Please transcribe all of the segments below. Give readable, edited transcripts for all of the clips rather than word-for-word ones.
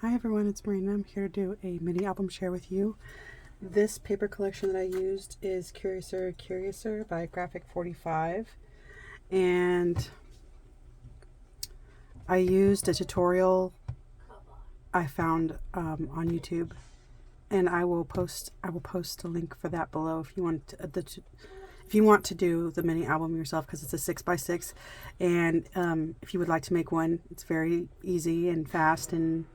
Hi everyone, it's Marina. I'm here to do a mini album share with you. This paper collection that I used is Curiouser Curiouser by Graphic 45, and I used a tutorial I found on YouTube, and I will post a link for that below if you want to do the mini album yourself, because it's a 6x6, and if you would like to make one, it's very easy and fast and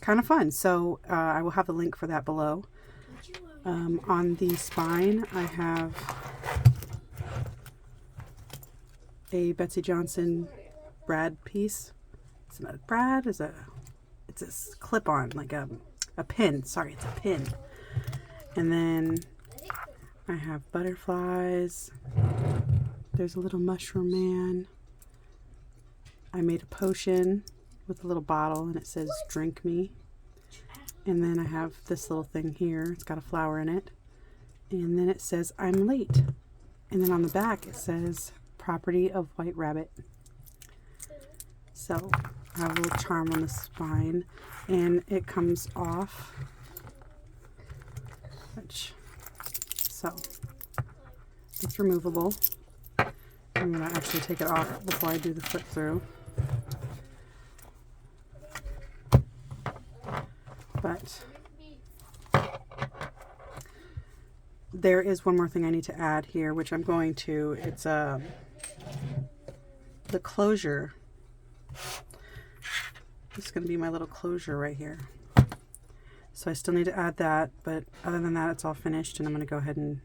kind of fun. So I will have a link for that below. On the spine, I have a Betsey Johnson brad piece. It's not a brad, it's a clip-on, like a pin. Sorry, it's a pin. And then I have butterflies. There's a little mushroom man. I made a potion with a little bottle, and it says "Drink me." And then I have this little thing here. It's got a flower in it. And then it says "I'm late." And then on the back it says "Property of White Rabbit." So I have a little charm on the spine, and it comes off. So it's removable. I'm going to actually take it off before I do the flip through. But there is one more thing I need to add here, which I'm going to. It's the closure. This is going to be my little closure right here. So I still need to add that, but other than that, it's all finished, and I'm going to go ahead and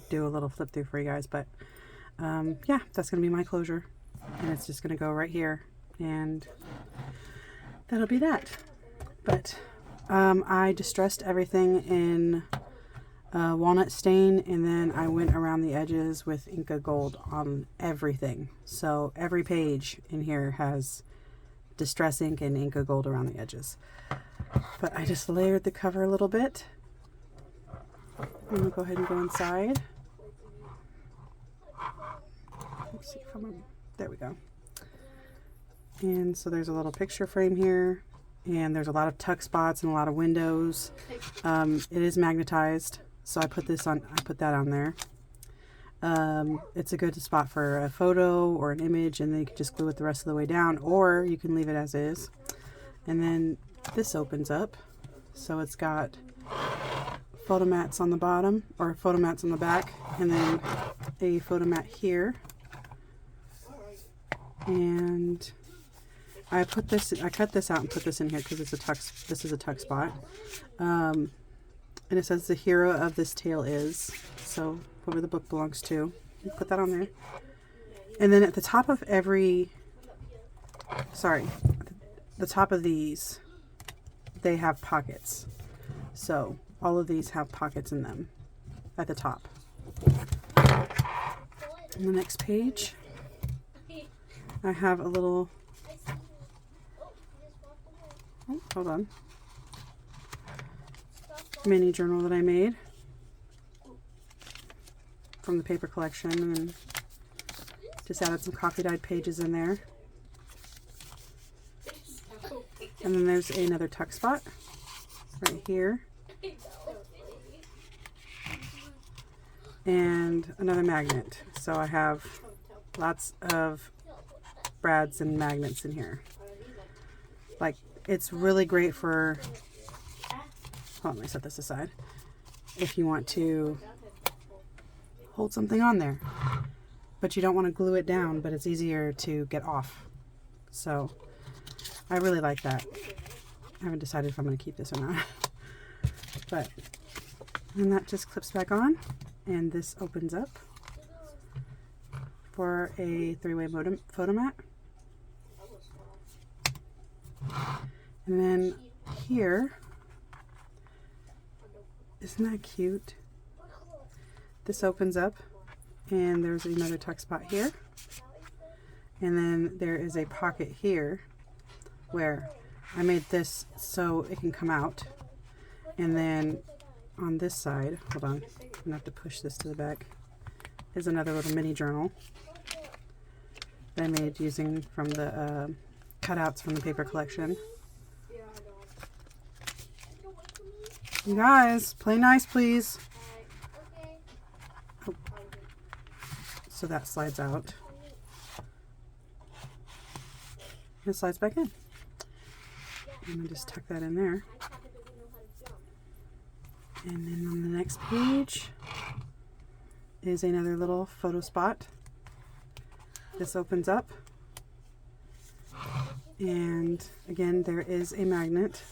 do a little flip through for you guys. But yeah, that's going to be my closure, and it's just going to go right here, and that'll be that. But I distressed everything in walnut stain, and then I went around the edges with Inca Gold on everything. So every page in here has Distress ink and Inca Gold around the edges. But I just layered the cover a little bit. I'm going to go ahead and go inside. Let's see if there we go. And so there's a little picture frame here, and there's a lot of tuck spots and a lot of windows. It is magnetized, so I put that on there. It's a good spot for a photo or an image, and then you can just glue it the rest of the way down, or you can leave it as is. And then this opens up, so it's got photomats on the bottom, or photomats on the back, and then a photomat here. And I cut this out and put this in here because this is a tuck spot. And it says the hero of this tale is, so whoever the book belongs to. You put that on there. And then at the top of the top of these, they have pockets. So all of these have pockets in them at the top. On the next page, I have a little, hold on, mini journal that I made from the paper collection, and just added some coffee dyed pages in there. And then there's another tuck spot right here, and another magnet. So I have lots of brads and magnets in here. Like, it's really great for, hold on, let me set this aside, if you want to hold something on there, but you don't want to glue it down, but it's easier to get off. So I really like that. I haven't decided if I'm going to keep this or not. But, and that just clips back on, and this opens up for a three-way photomat. And then here, isn't that cute? This opens up, and there's another tuck spot here. And then there is a pocket here where I made this so it can come out. And then on this side, hold on, I'm gonna have to push this to the back, is another little mini journal that I made using from the cutouts from the paper collection. You guys, play nice, please. Oh. So that slides out. It slides back in. I'm going to just tuck that in there. And then on the next page is another little photo spot. This opens up. And again, there is a magnet.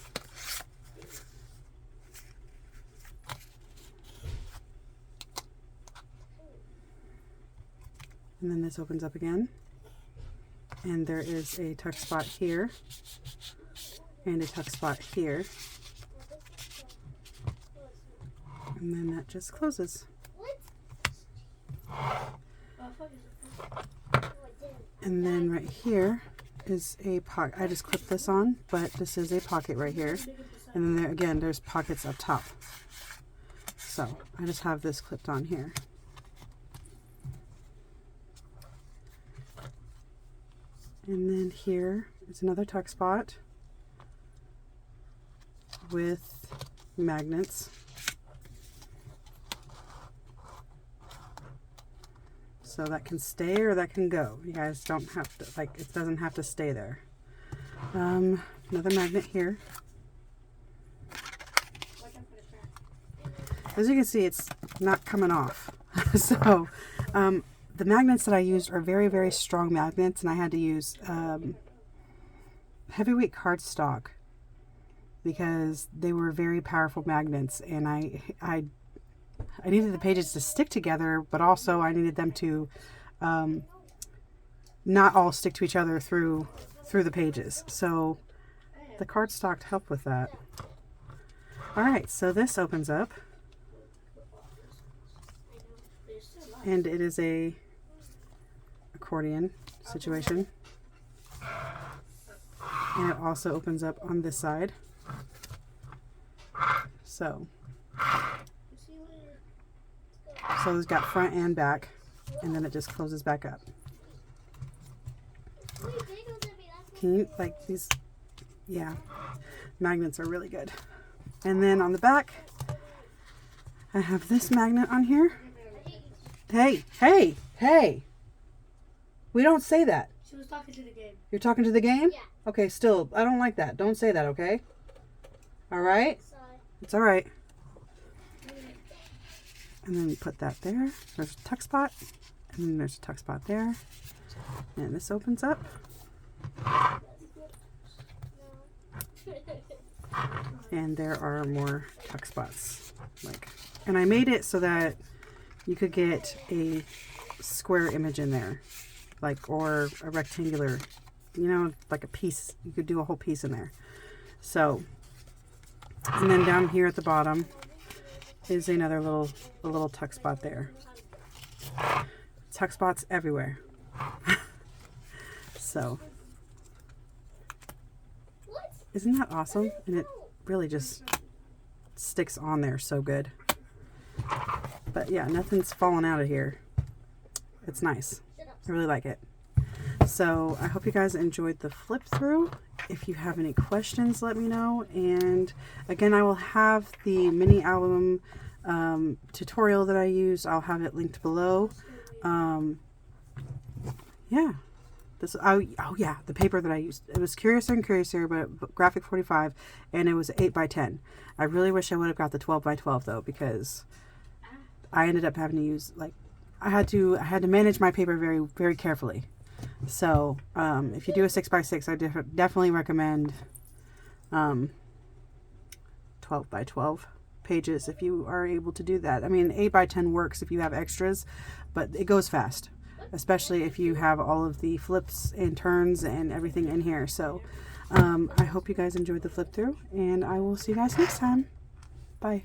And then this opens up again. And there is a tuck spot here. And a tuck spot here. And then that just closes. And then right here is a pocket. I just clipped this on, but this is a pocket right here. And then there, again, there's pockets up top. So I just have this clipped on here. And then here is another tuck spot with magnets. So that can stay or that can go. You guys don't have to, like, it doesn't have to stay there. Another magnet here. As you can see, it's not coming off. So the magnets that I used are very, very strong magnets, and I had to use heavyweight cardstock because they were very powerful magnets, and I needed the pages to stick together, but also I needed them to not all stick to each other through the pages. So the cardstock helped with that. All right, so this opens up, and it is a accordion situation, and it also opens up on this side. So it's got front and back, and then it just closes back up. Can you, like, these, yeah, magnets are really good. And then on the back, I have this magnet on here. Hey, hey, hey! We don't say that. She was talking to the game. You're talking to the game? Yeah. Okay, still, I don't like that. Don't say that, okay? All right? Sorry. It's all right. And then you put that there. There's a tuck spot. And then there's a tuck spot there. And this opens up. And there are more tuck spots. And I made it so that you could get a square image in there. Or a rectangular, like a piece. You could do a whole piece in there. So, and then down here at the bottom is another little tuck spot there. Tuck spots everywhere. So, isn't that awesome? And it really just sticks on there so good. But yeah, nothing's falling out of here. It's nice. I really like it. So I hope you guys enjoyed the flip through. If you have any questions, let me know. And again, I will have the mini album tutorial that I used. I'll have it linked below. Yeah. Oh yeah, the paper that I used. It was Curiouser and Curiouser, but Graphic 45, and it was 8x10. I really wish I would have got the 12x12 though, because I ended up having to use, I had to manage my paper very, very carefully. So if you do a 6x6, I definitely recommend 12x12 pages if you are able to do that. I mean, 8x10 works if you have extras, but it goes fast, especially if you have all of the flips and turns and everything in here. So I hope you guys enjoyed the flip through, and I will see you guys next time. Bye.